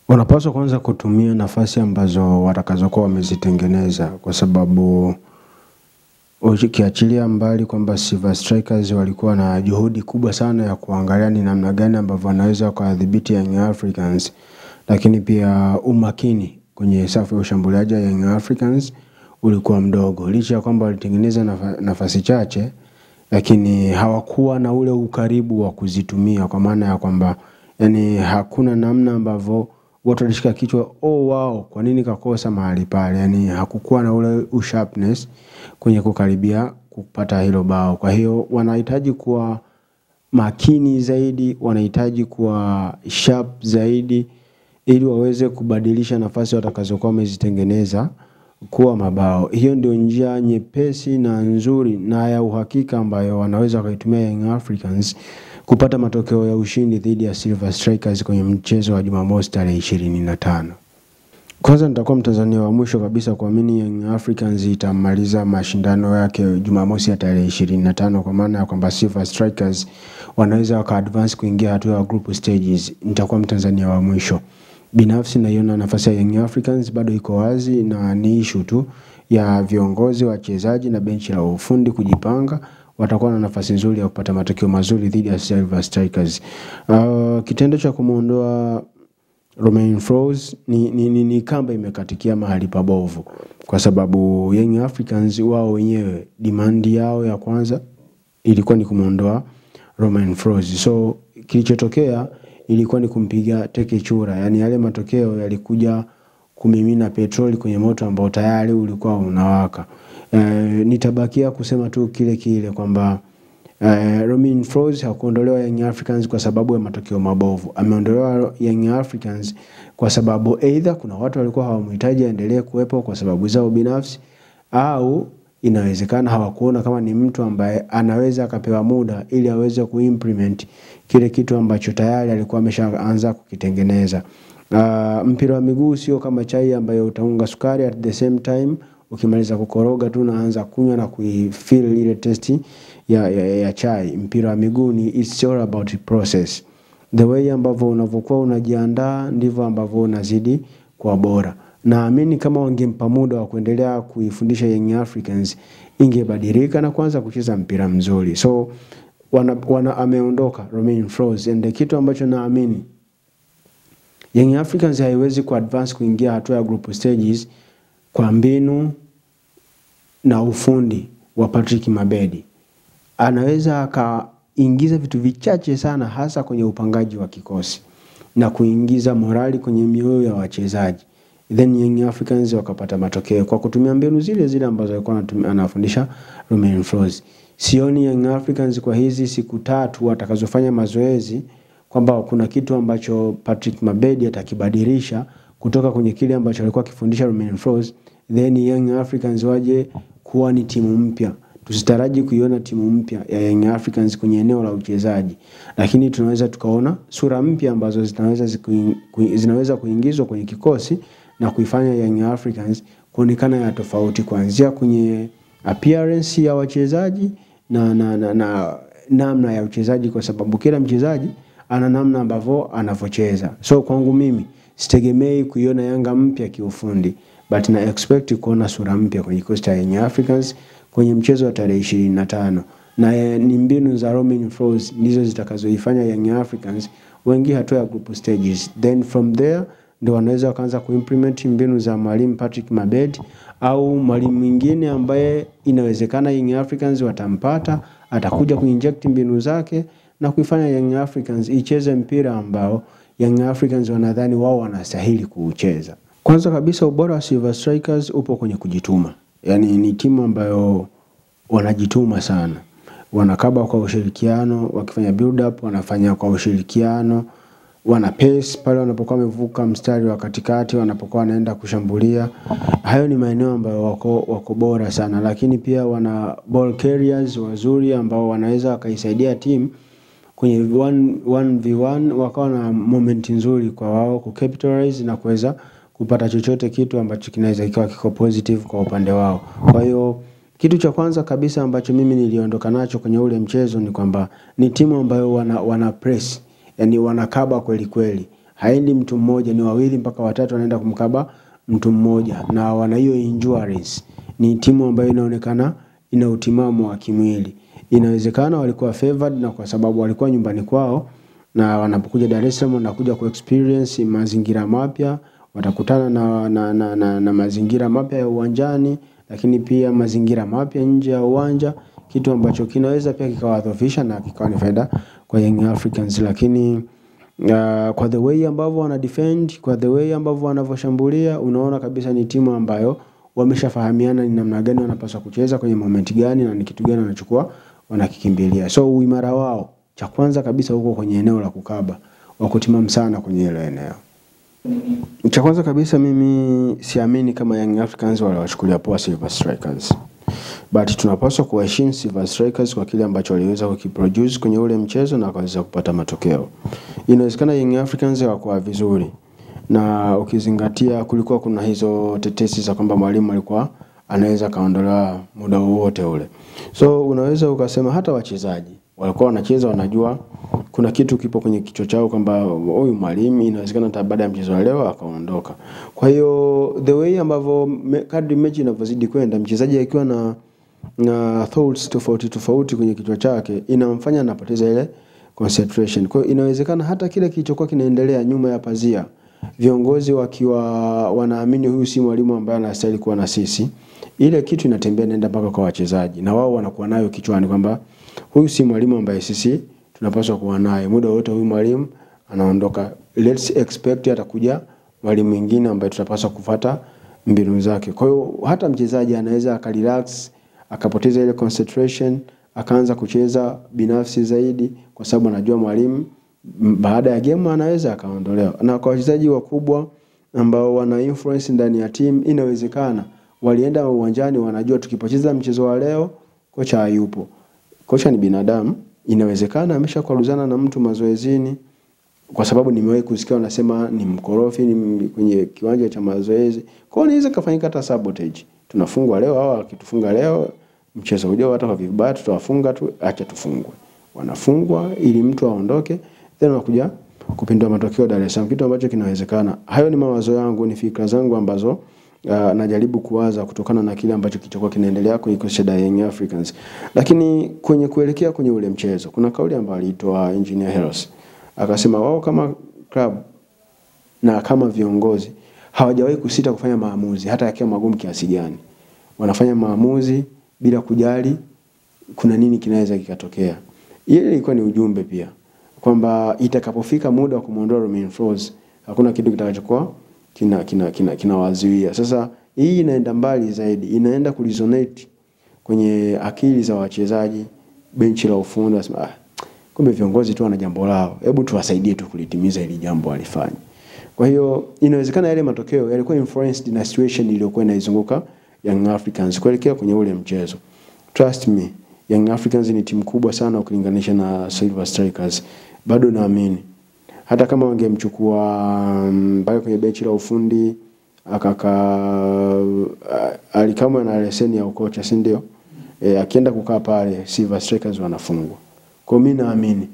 Wanapaswa kwanza kutumia nafasi ambazo watakazokuwa wamezitengeneza, kwa sababu ukiachilia mbali kwamba Silver Strikers walikuwa na juhudi kubwa sana ya kuangalia ni namna gani ambavyo wanaweza kuwadhibiti Young Africans, lakini pia umakini kwenye safu ya ushambuliaji ya Young Africans ulikuwa mdogo. Licha ya kwamba walitengeneza nafasi chache, lakini hawakuwa na ule ukaribu wa kuzitumia, kwa maana ya kwamba yani hakuna namna ambavyo watu walishika kichwa, wow, kwa nini kakosa mahali pale? Yani hakukuwa na ule sharpness kwenye kukaribia kupata hilo bao. Kwa hiyo wanahitaji kuwa makini zaidi, wanahitaji kuwa sharp zaidi ili waweze kubadilisha nafasi watakazokuwa wamezitengeneza kuwa mabao. Hiyo ndio njia nyepesi na nzuri na ya uhakika ambayo wanaweza kuitumia Young Africans kupata matokeo ya ushindi dhidi ya Silver Strikers kwenye mchezo wa Jumamosi tarehe 25. Kwanza nitakuwa Mtanzania wa mwisho kabisa kuamini Young Africans itamaliza mashindano yake Jumamosi ya tarehe 25, kwa maana ya kwamba Silver Strikers wanaweza waka-advance kuingia hatua ya group stages. Nitakuwa Mtanzania wa mwisho. Binafsi naiona nafasi ya Young Africans bado iko wazi, na ni issue tu ya viongozi, wachezaji na benchi la ufundi kujipanga. Watakuwa na nafasi nzuri ya kupata matokeo mazuri dhidi ya Silver Strikers. Kitendo cha kumuondoa Romain Folz ni kamba imekatikia mahali pabovu, kwa sababu Young Africans wao wenyewe demand yao ya kwanza ilikuwa ni kumuondoa Romain Folz. So kilichotokea ilikuwa ni kumpiga teke chura, yani yale matokeo yalikuja kumimina petroli kwenye moto ambao tayari ulikuwa unawaka. Nitabakia kusema tu kile kwamba Romain Folz hakuondolewa Young Africans kwa sababu ya matokeo mabovu. Ameondolewa Young Africans kwa sababu either kuna watu walikuwa hawamhitaji aendelee kuwepo kwa sababu zao binafsi, au inawezekana hawakuona kama ni mtu ambaye anaweza akapewa muda ili aweze kuimplement kile kitu ambacho tayari alikuwa ameshaanza kukitengeneza. Mpira wa miguu sio kama chai ambayo utaunga sukari at the same time ukimaliza kukoroga tu naanza kunywa na kuifeel ile taste ya chai. Mpira wa miguu ni it's all about the process. The way ambavyo unavyokuwa unajiandaa ndivyo ambavyo unazidi kuwa bora. Naamini kama wangempa muda wa kuendelea kuifundisha Young Africans ingebadilika na kuanza kucheza mpira mzuri. So ameondoka Romain Folz, and kitu ambacho naamini Young Africans haiwezi kuadvance kuingia hatua ya group stages kwa mbinu na ufundi wa Patrick Mabedi. Anaweza akaingiza vitu vichache sana, hasa kwenye upangaji wa kikosi na kuingiza morali kwenye mioyo ya wachezaji, then Young Africans wakapata matokeo kwa kutumia mbinu zile ambazo alikuwa anafundisha Romain Folz. Sioni Young Africans kwa hizi siku 3 watakazofanya mazoezi kwamba kuna kitu ambacho Patrick Mabedi atakibadilisha kutoka kwenye kile ambacho alikuwa akifundisha Romain Folz, then Young Africans waje kuwa ni timu mpya. Tusitaraji kuiona timu mpya ya Young Africans kwenye eneo la uchezaji, lakini tunaweza tukaona sura mpya ambazo zinaweza kuingizwa kwenye kikosi na kuifanya Young Africans kuonekana ya tofauti, kuanzia kwenye appearance ya wachezaji na namna ya uchezaji, kwa sababu kila mchezaji ana namna ambavyo anavocheza. So kwangu mimi sitegemei kuiona Yanga mpya kiufundi, but na expect kuona sura mpya kwenye kikosi cha Young Africans kwenye mchezo wa tarehe 25, na ni mbinu za Romain Folz ndizo zitakazoifanya Young Africans wengi hatua ya group stages. Then from there ndio wanaweza kuanza kuimplement mbinu za mwalimu Patrick Mabedi au mwalimu mwingine ambaye inawezekana Young Africans watampata, atakuja kuinject mbinu zake na kuifanya Young Africans icheze mpira ambao Young Africans wanadhani wao wanastahili kuucheza. Kwanza kabisa ubora wa Silver Strikers upo kwenye kujituma. Yani ni timu ambayo wanajituma sana. Wanakaba kwa ushirikiano, wakifanya build up wanafanya kwa ushirikiano, wana pace pale wanapokuwa wamevuka mstari wa katikati, wanapokuwa wanaenda kushambulia. Hayo ni maeneo ambayo wako bora sana, lakini pia wana ball carriers wazuri ambao wanaweza wakaisaidia timu kwenye 1v1 wakawa na moment nzuri kwa wao kucapitalize na kuweza kupata chochote kitu ambacho kinaweza ikawa kiko positive kwa upande wao. Kwa hiyo kitu cha kwanza kabisa ambacho mimi niliondoka nacho kwenye ule mchezo ni kwamba ni timu ambayo wana press, yani wanakaba kweli kweli. haendi mtu mmoja, ni wawili mpaka watatu wanaenda kumkaba mtu mmoja, na wana hiyo injuries. Ni timu ambayo inaonekana ina utimamu wa kimwili. Inawezekana walikuwa favored na kwa sababu walikuwa nyumbani kwao, na wanapokuja Dar es Salaam wanakuja ku experience mazingira mapya, watakutana na mazingira mapya ya uwanjani, lakini pia mazingira mapya nje ya uwanja, kitu ambacho kinaweza pia kikawadhoofisha na kikawa ni faida kwa Young Africans. Lakini kwa the way ambavyo wana defend, kwa the way ambavyo wanavyoshambulia, unaona kabisa ni timu ambayo wameshafahamiana ni namna gani wanapaswa kucheza kwenye moment gani na ni kitu gani wanachukua wanakikimbilia. So uimara wao cha kwanza kabisa huko kwenye eneo la kukaba, wako timamu sana kwenye hilo eneo. Cha kwanza kabisa mimi siamini kama Young Africans wale wachukulia poa Silver Strikers. But tunapaswa kuwaheshimu Silver Strikers kwa kile ambacho waliweza kukiproduce kwenye ule mchezo na wakaweza kupata matokeo. Inawezekana Young Africans wako vizuri, na ukizingatia kulikuwa kuna hizo tetesi za kwamba mwalimu alikuwa anaweza kaondolewa muda wowote ule. So unaweza ukasema hata wachezaji walikuwa wanacheza wanajua kuna kitu kipo kwenye kichwa chao kwamba huyu mwalimu inawezekana hata baada ya mchezo wa leo akaondoka. Kwa hiyo the way ambavyo kadri mechi inavyozidi kwenda, mchezaji akiwa na thoughts tofauti kwenye kichwa chake, inamfanya anapoteza ile concentration. Kwa hiyo inawezekana hata kile kilichokuwa kinaendelea nyuma ya pazia, viongozi wakiwa wanaamini huyu si mwalimu ambaye anastahili kuwa na sisi, ile kitu inatembea nenda mpaka kwa wachezaji, na wao wanakuwa nayo kichwani kwamba huyu si mwalimu ambaye sisi tunapaswa kuwa naye, muda wote huyu mwalimu anaondoka, let's expect atakuja mwalimu mwingine ambaye tutapaswa kufuata mbinu zake. Kwa hiyo hata mchezaji anaweza akarelax, akapoteza ile concentration, akaanza kucheza binafsi zaidi kwa sababu anajua mwalimu baada ya game anaweza akaondolewa. Na kwa wachezaji wakubwa ambao wana influence ndani ya team, inawezekana walienda uwanjani wanajua tukipoteza mchezo wa leo kocha hayupo. Kocha ni binadamu, inawezekana ameshakwaruzana na mtu mazoezini, kwa sababu nimewahi kusikia wanasema ni mkorofi ni kwenye kiwanja cha mazoezi. Kwa hiyo inaweza kufanyika hata sabotage. Tunafungwa leo au akitufunga leo mchezo ujao hata kwa vibaya tutawafunga tu, acha tufungwe. Wanafungwa ili mtu aondoke, then wanakuja kupindua matokeo Dar es Salaam, kitu ambacho kinawezekana. Hayo ni mawazo yangu, ni fikra zangu ambazo najaribu kuwaza kutokana na kile ambacho kilichokuwa kinaendelea kwa kikosi cha Young Africans. Lakini kwenye kuelekea kwenye ule mchezo, kuna kauli ambayo alitoa Engineer Hersi. Akasema wao kama club na kama viongozi hawajawahi kusita kufanya maamuzi hata yakiwa magumu kiasi gani. Wanafanya maamuzi bila kujali kuna nini kinaweza kikatokea. Ile ilikuwa ni ujumbe pia kwamba itakapofika muda wa kumuondoa Romain Folz hakuna kitu kitakachokuwa kinawazuia. Sasa hii inaenda mbali zaidi, inaenda kuresonate kwenye akili za wachezaji, benchi la ufundi, wasema kumbe viongozi tu wana jambo lao, hebu tuwasaidie tu kulitimiza hili jambo walifanya. Kwa hiyo inawezekana yale matokeo yalikuwa influenced na situation iliyokuwa inaizunguka Young Africans kuelekea kwenye ule mchezo. Trust me, Young Africans ni timu kubwa sana ukilinganisha na Silver Strikers. Bado naamini hata kama wangemchukua mpaka kwenye benchi la ufundi alikamwe na leseni ya ukocha, si ndio? Akienda kukaa pale Silver Strikers wanafungwa. Kwa mimi naamini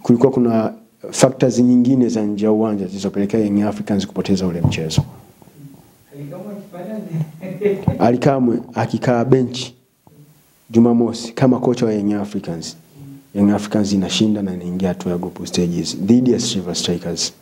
kulikuwa kuna factors nyingine za nje ya uwanja zilizopelekea Young Africans kupoteza ule mchezo. Alikamwe akikaa benchi Jumamosi kama kocha wa Young Africans, Young Africans inashinda na inaingia hatua ya group stages dhidi ya Silver Strikers.